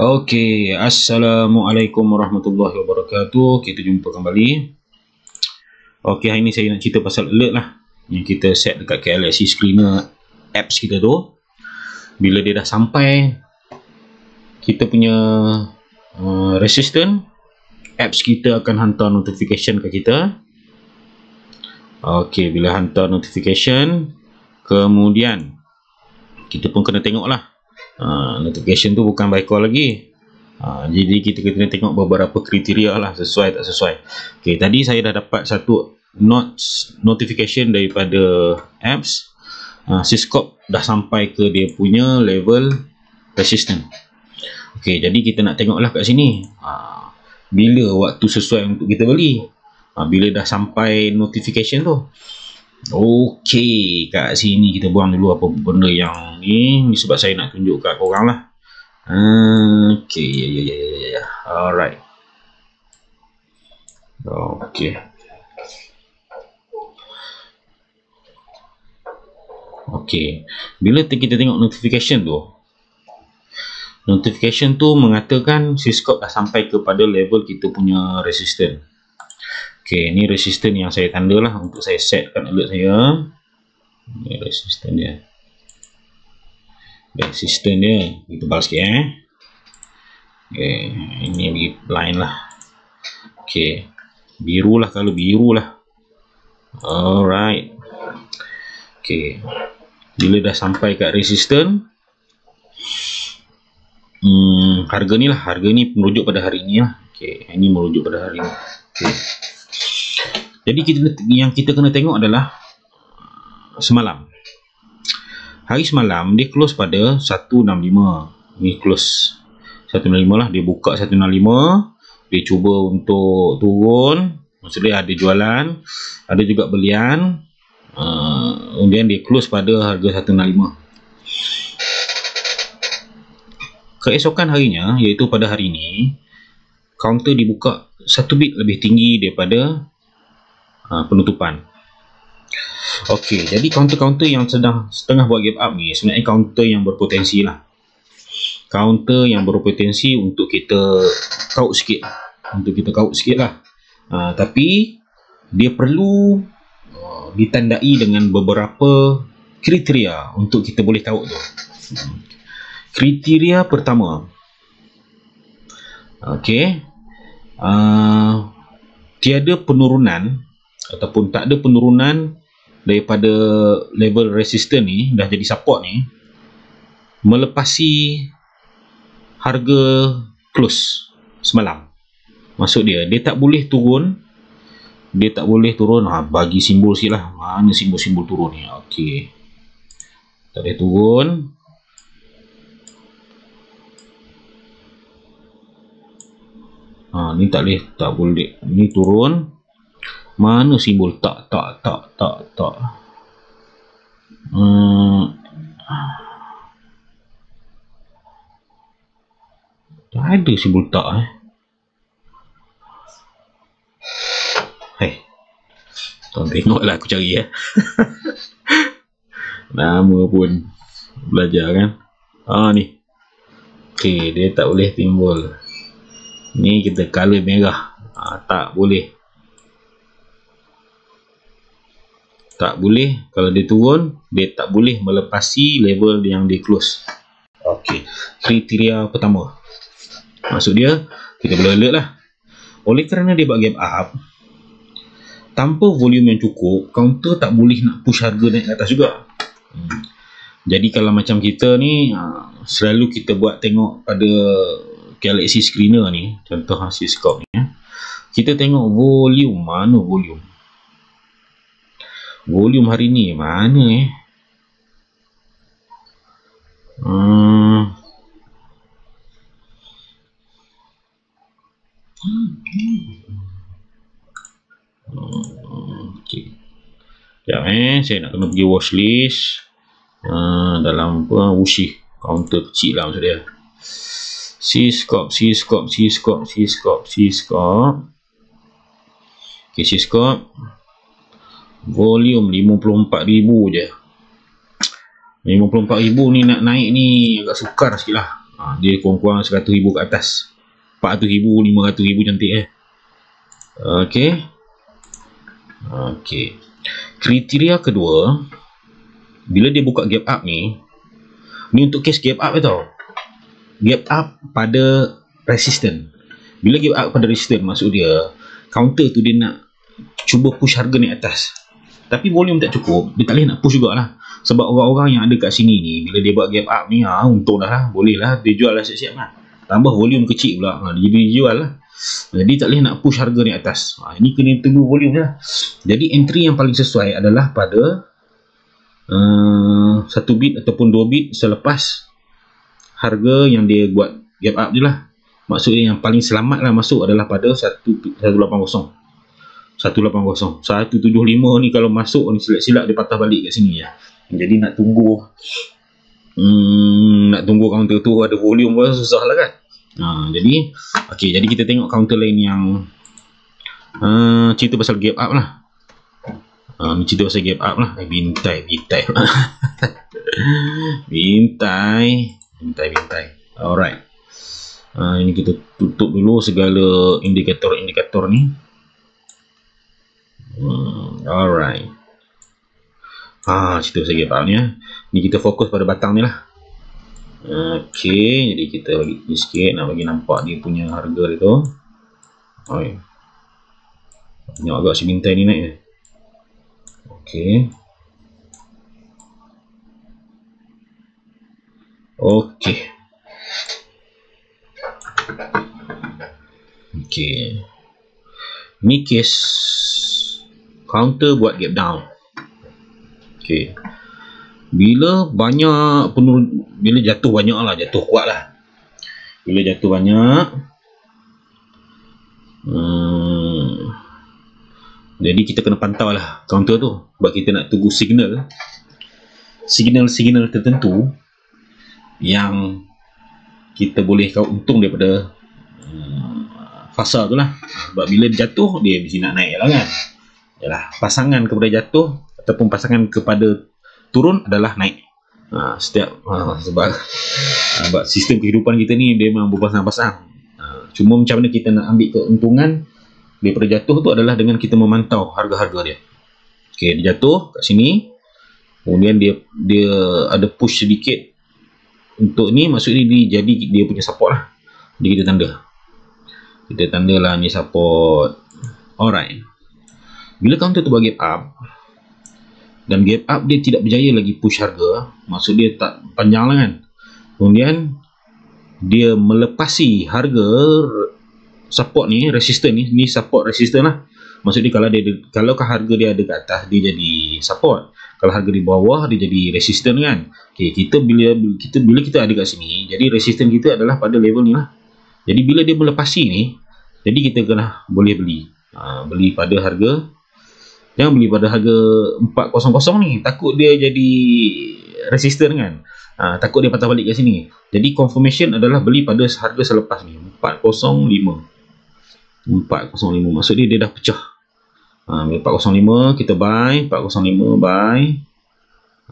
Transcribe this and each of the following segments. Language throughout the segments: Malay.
Okey, Assalamualaikum warahmatullahi wabarakatuh. Kita jumpa kembali. Okey, hari ni saya nak cerita pasal alert lah yang kita set dekat Galaxy Screener apps kita tu. Bila dia dah sampai kita punya resistant, apps kita akan hantar notification ke kita. Okey, bila hantar notification, kemudian kita pun kena tengok lah. Notification tu bukan by call lagi. Jadi kita kena tengok beberapa kriteria lah, sesuai tak sesuai. Okay, tadi saya dah dapat satu notification daripada apps. Syscope dah sampai ke dia punya level resistant. Okay, jadi kita nak tengok lah kat sini bila waktu sesuai untuk kita beli. Bila dah sampai notification tu. Okey, kat sini kita buang dulu apa benda yang ni sebab saya nak tunjuk kat korang lah. Okey, ya. Alright. Okey. Okey, bila kita tengok notification tu mengatakan Syscope dah sampai kepada level kita punya resistant. Okey, ni resistant yang saya tanda lah untuk saya setkan alert saya. Ni resistant dia. Resistant dia tebal sikit Okey, ini bagi blind lah. Okey, biru lah, kalau biru lah. Alright. Okey, bila dah sampai kat resistant, harga ni lah, harga ni merujuk pada hari ni lah. Okey, ini merujuk pada hari ni. Okey. Jadi yang kita kena tengok adalah semalam. Hari semalam dia close pada 165. Ni close 165 lah, dia buka 165, dia cuba untuk turun, maksudnya ada jualan, ada juga belian. Kemudian dia close pada harga 165. Keesokan harinya, iaitu pada hari ini, counter dibuka 1 bit lebih tinggi daripada penutupan. Okey, jadi counter-counter yang setengah buat gap up ni sebenarnya counter yang berpotensi lah. Counter yang berpotensi untuk kita kaut sikit. Lah. Tapi dia perlu ditandai dengan beberapa kriteria untuk kita boleh kaut tu. Kriteria pertama. Okey. Tiada penurunan ataupun tak ada penurunan daripada level resistant ni, dah jadi support ni, melepasi harga close semalam. Maksud dia tak boleh turun. Bagi simbol sikit lah. Mana simbol-simbol turun ni? Okey, tak boleh turun. Ni tak boleh. Ni turun. Mana simbol tak. Tak ada simbol tak Tuan tengoklah aku cari nama pun belajar kan. Ni. Okey, dia tak boleh timbul. Ni kita color merah. Tak boleh. Tak boleh. Kalau dia turun, dia tak boleh melepasi level yang dia close. Okey, kriteria pertama. Maksud dia, kita boleh alert lah. Oleh kerana dia buat gap up, tanpa volume yang cukup, counter tak boleh nak push harga naik ke atas juga. Jadi kalau macam kita ni, selalu kita buat tengok pada Galaxy Screener ni, contoh Syscope ni, kita tengok volume. Mana volume? Volume hari ni mana Okey. Sekejap saya nak kena pergi watchlist. Dalam Wuxi, counter kecil lah maksud dia. Syscope. Okey, Syscope. Volume 54,000 je. 54,000 ni nak naik ni agak sukar sikit lah. Dia kurang-kurang 100,000 ke atas. 400,000, 500,000 cantik Okey. Okey. Kriteria kedua, bila dia buka gap up ni untuk case gap up tau. Gap up pada resistance. Bila gap up pada resistance, maksud dia counter tu dia nak cuba push harga naik atas. Tapi volume tak cukup, dia tak boleh nak push jugalah. Sebab orang-orang yang ada kat sini ni, bila dia buat gap up ni, untung dah lah, boleh lah, dia jual lah siap-siap lah. Tambah volume kecil pula, jadi dia jual lah. Jadi tak boleh nak push harga naik atas. Ini kena tunggu volume lah. Jadi entry yang paling sesuai adalah pada 1 bit ataupun 2 bit selepas harga yang dia buat gap up je lah. Maksudnya yang paling selamat lah masuk adalah pada 180. 175 ni kalau masuk ni silap-silap dia patah balik kat sini ya. Jadi nak tunggu counter tu ada volume pun susah lah kan. Jadi okey, jadi kita tengok counter lain yang cerita pasal gap up lah. Ni cerita pasal gap up lah. Bintai bintai. Alright. Ini kita tutup dulu segala indikator ni. Alright. Cerita pasal gap up ni Ni kita fokus pada batang ni lah. Okey, jadi kita bagi ni sikit nak bagi nampak dia punya harga dia tu. Tengok agak si bintai ni naik. Okey. Ni case counter buat gap down. Okey. Bila jatuh banyak lah, jatuh kuat lah. Bila jatuh banyak, jadi kita kena pantau lah counter tu. Sebab kita nak tunggu signal tertentu yang kita boleh untung daripada fasa tu lah. Sebab bila dia jatuh, dia mesti nak naik lah kan. Yalah, pasangan kepada jatuh ataupun pasangan kepada turun adalah naik. Sebab sistem kehidupan kita ni dia memang berpasang-pasang. Cuma macam mana kita nak ambil keuntungan daripada jatuh tu adalah dengan kita memantau harga-harga dia. Okey, dia jatuh kat sini, kemudian dia ada push sedikit untuk ni, maksudnya jadi dia punya support lah. Jadi kita tanda lah ni support. Alright. Bila counter tu buat gap up, dan gap up dia tidak berjaya lagi push harga, maksud dia tak panjang lah kan. Kemudian dia melepasi harga support ni, resistance ni support resistance lah. Maksud dia kalau harga dia ada kat atas, dia jadi support. Kalau harga di bawah, dia jadi resistance kan. Okay, bila kita ada kat sini, jadi resistance kita adalah pada level ni lah. Jadi bila dia melepasi ni, jadi kita kena boleh beli. Beli pada harga, jangan beli pada harga 400 ni, takut dia jadi resistant kan. Takut dia patah balik kat sini. Jadi confirmation adalah beli pada harga selepas ni, 405. Maksud dia dah pecah. 405 kita buy, 405 buy.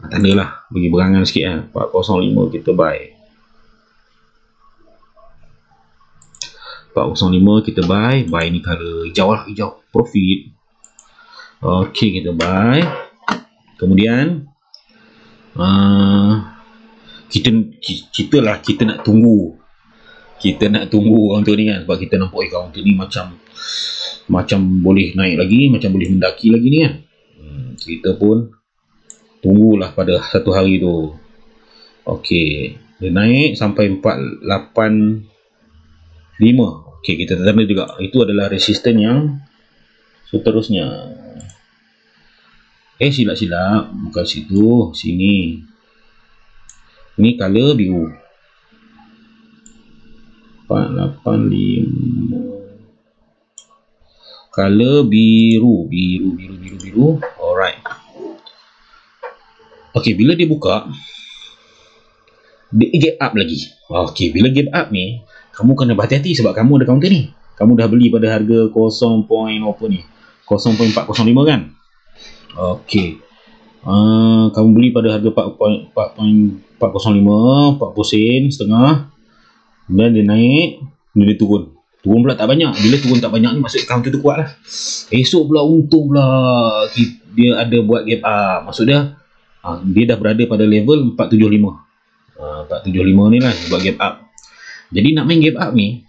Tandalah bagi berangan sikit kan. 405 kita buy. 405 kita buy ni color hijau lah, hijau profit. Okey, kita buy. Kemudian kita nak tunggu. Kita nak tunggu counter ni kan, sebab kita nampak counter ni macam boleh naik lagi, macam boleh mendaki lagi ni kan. Kita pun tunggulah pada satu hari tu. Okey, dia naik sampai 485. Okey, kita tanda juga itu adalah resistance yang seterusnya. Silap-silap, bukan situ, sini. Ini color biru. 485. Color biru. Alright. Okey, bila dia buka, dia gap up lagi. Okey, bila gap up ni, kamu kena berhati-hati sebab kamu ada counter ni. Kamu dah beli pada harga 0.405 kan. Okey. Kamu beli pada harga 4.405, 40 sen setengah. Kemudian dia naik, dia turun. Turun pula tak banyak. Bila turun tak banyak ni maksud counter tu kuat lah. Esok pula untung pula dia ada buat gap up. Maksud dia dia dah berada pada level 475. 475 ni lah buat gap up. Jadi nak main gap up ni,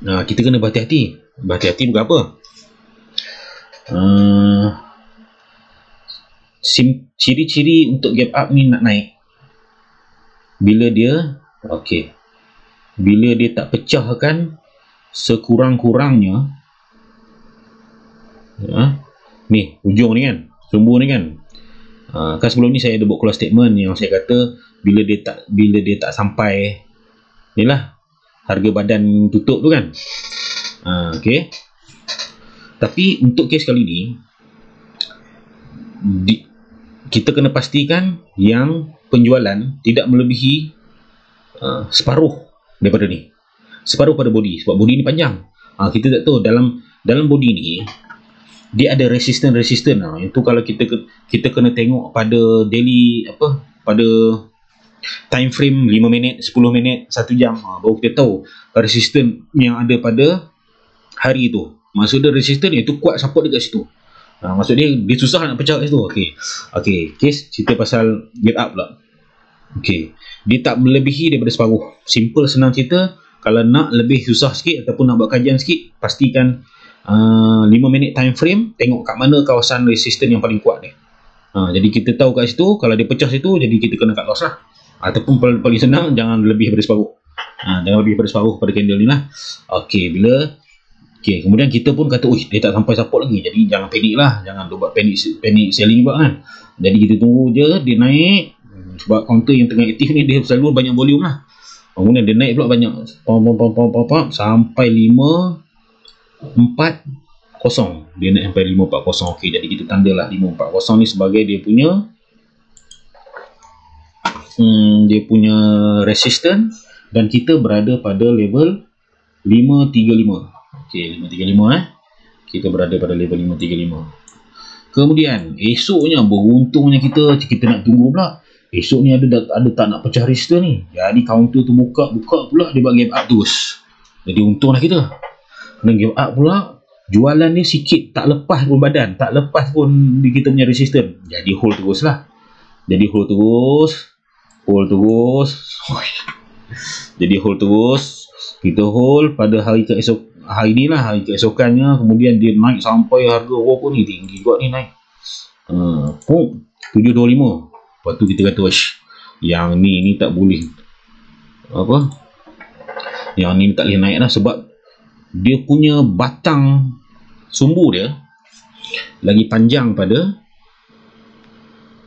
kita kena berhati-hati. Berhati-hati bukan apa? Ciri-ciri untuk gap up ni nak naik. Bila dia bila dia tak pecahkan sekurang-kurangnya ni hujung ni kan, sumbu ni kan. Kan sebelum ni saya ada buat close statement yang saya kata bila dia tak sampai ni lah harga badan tutup tu kan. Okey. Tapi untuk kes kali ni kita kena pastikan yang penjualan tidak melebihi separuh daripada ni. Separuh pada body, sebab body ni panjang. Kita tak tahu dalam body ni dia ada resisten. Itu kalau kita kena tengok pada daily pada time frame 5 minit, 10 minit, 1 jam, baru kita tahu resisten yang ada pada hari tu. Maksud dia resisten itu kuat support dekat situ. Maksud dia susah nak pecah kat situ. Okey, kes cerita pasal gap up pula. Okey, dia tak melebihi daripada separuh. Simple, senang cerita. Kalau nak lebih susah sikit ataupun nak buat kajian sikit, pastikan 5 minit time frame, tengok kat mana kawasan resisten yang paling kuat dia. Jadi kita tahu kat situ, kalau dia pecah situ, jadi kita kena cut loss lah. Ataupun paling senang, jangan lebih daripada separuh. Jangan lebih daripada separuh pada candle ni lah. Kemudian kita pun kata, dia tak sampai support lagi, jadi jangan panik lah. Jangan buat panic selling pula kan. Jadi kita tunggu je dia naik. Sebab counter yang tengah aktif ni dia selalu banyak volume lah. Kemudian dia naik pula banyak sampai 540. Dia naik sampai 540. Okey, jadi kita tandalah 540 ni sebagai dia punya resistance, dan kita berada pada level 535. Okey, 535 kita berada pada level 535. Kemudian esoknya beruntungnya kita nak tunggu pula. Esok ni ada tak nak pecah resistance ni. Jadi counter tu buka pula, dia buat gap up terus. Jadi untunglah kita. Kena gap up pula, jualan ni sikit tak lepas pun badan, tak lepas pun kita punya resistance. Jadi hold terus lah. Jadi hold terus. Jadi hold terus. Kita hold pada hari ni lah, hari keesokannya. Kemudian dia naik sampai harga berapa ni, tinggi juga ni naik. 725. Lepas tu kita kata, yang ni tak boleh yang ni tak boleh naik lah, sebab dia punya batang sumbu dia lagi panjang pada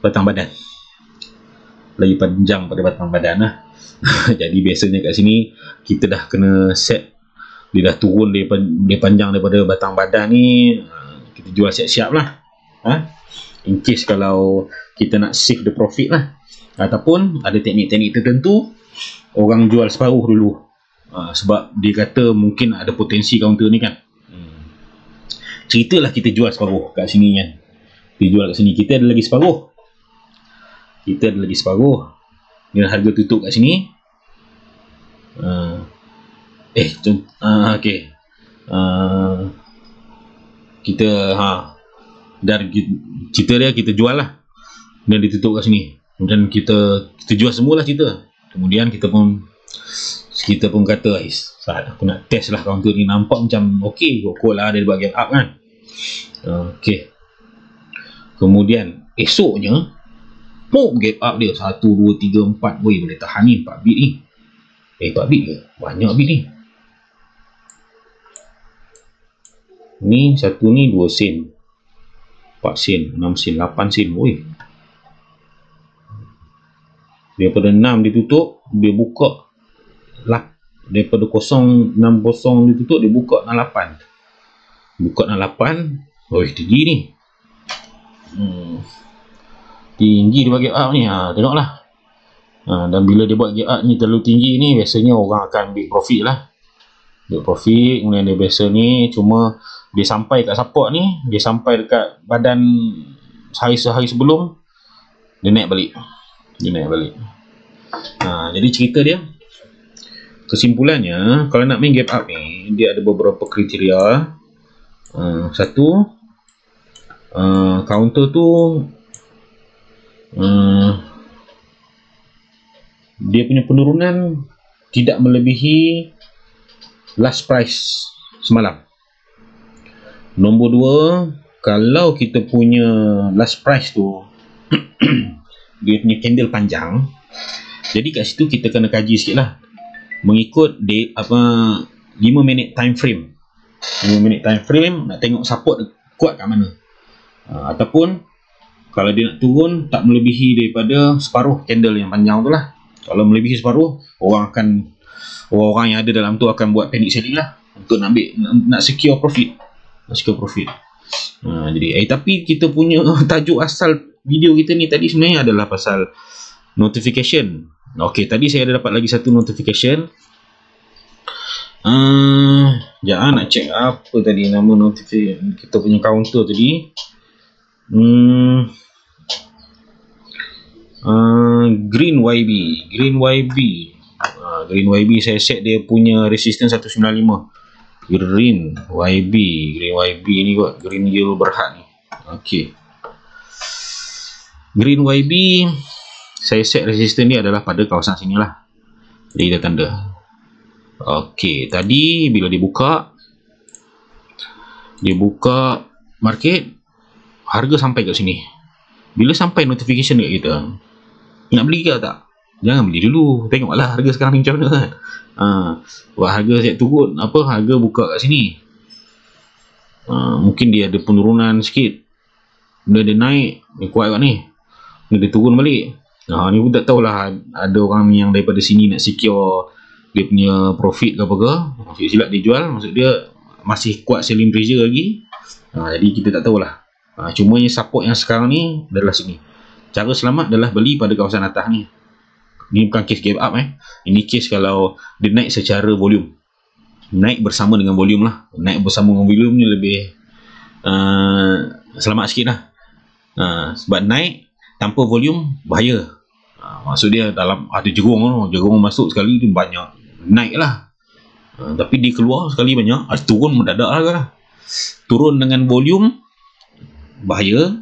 batang badan. Lah. Jadi biasanya kat sini kita dah kena set, dia dah turun, dia panjang daripada batang badan ni, kita jual siap-siap lah. In case kalau kita nak save the profit lah. Ataupun ada teknik-teknik tertentu, orang jual separuh dulu. Sebab dia kata mungkin ada potensi counter ni kan. Ceritalah kita jual separuh kat sini kan. Kita jual kat sini, kita ada lagi separuh. Dengan harga tutup kat sini. Kita dan cerita dia kita jual lah, dan ditutup kat sini. Kemudian kita jual semualah cerita. Kemudian kita pun kata, aku nak test lah counter ni, nampak macam okey lah, dia buat gap up kan. Kemudian esoknya gap up dia 1, 2, 3, 4. Boleh tahan ni 4 bit ni. 4 bit ke? Banyak bit ni. Ni satu ni 2 sen, 4 sen, 6 sen, 8 sen. Daripada 6 ditutup, dia buka daripada 060 ditutup, dia buka 68. Tinggi ni. Tinggi dia buat gap up ni. Tengoklah. Dan bila dia buat gap up ni terlalu tinggi ni, biasanya orang akan ambil profit lah. Kemudian dia biasa ni cuma dia sampai kat support ni, dia sampai dekat badan sehari sebelum, dia naik balik. Jadi cerita dia, kesimpulannya, kalau nak main gap up ni, dia ada beberapa kriteria. Satu, counter tu dia punya penurunan tidak melebihi last price semalam. Nombor dua, kalau kita punya last price tu dia punya candle panjang, jadi kat situ kita kena kaji sikit lah, mengikut 5 minit time frame. 5 minit time frame nak tengok support kuat kat mana. Ataupun kalau dia nak turun tak melebihi daripada separuh candle yang panjang tu lah. Kalau melebihi separuh, orang yang ada dalam tu akan buat panic selling lah, untuk nak secure profit. Jadi tapi kita punya tajuk asal video kita ni tadi sebenarnya adalah pasal notification. Okey, tadi saya ada dapat lagi satu notification. Jangan nak check apa tadi nama notification kita punya counter tadi. Green YB. Green YB saya set dia punya resistance 195. Green YB ni kot, Green Yield Berhad ni. Okey, Green YB saya set resistance ni adalah pada kawasan sini lah. Jadi kita tanda. Okey, tadi bila dibuka market, harga sampai kat sini. Bila sampai notification kat kita, nak beli ke tak? Jangan beli dulu, tengoklah harga sekarang ni macam mana kan. Harga saya turun, harga buka kat sini, mungkin dia ada penurunan sikit. Bila dia naik, dia kuat kat ni, dia turun balik. Ni pun tak tahulah, ada orang yang daripada sini nak secure dia punya profit ke apa ke, silap dia jual, maksud dia masih kuat selling pressure lagi. Jadi kita tak tahulah. Cuma yang support yang sekarang ni adalah sini. Cara selamat adalah beli pada kawasan atas ni. Ini bukan case gap up Ini case kalau dia naik secara volume, naik bersama dengan volume lah. Naik bersama dengan volume ni lebih selamat sikit lah. Sebab naik tanpa volume bahaya. Maksud dia dalam ada jerung masuk sekali tu banyak, naik lah. Tapi dia keluar sekali banyak, turun mendadak lah. Turun dengan volume bahaya.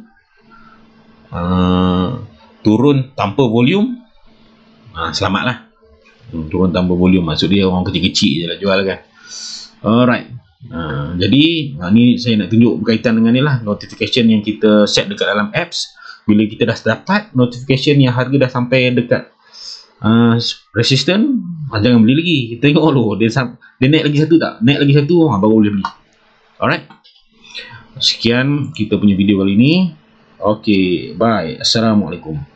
Turun tanpa volume selamat lah. Turun tanpa volume, maksud dia orang kecil-kecil je lah jual kan. Alright. Jadi ni saya nak tunjuk berkaitan dengan ni lah, notification yang kita set dekat dalam apps. Bila kita dah dapat notification yang harga dah sampai dekat resistance, jangan beli lagi. Kita tengok dulu dia naik lagi satu tak? Naik lagi satu, baru boleh beli. Alright. Sekian kita punya video kali ni. Okay, bye. Assalamualaikum.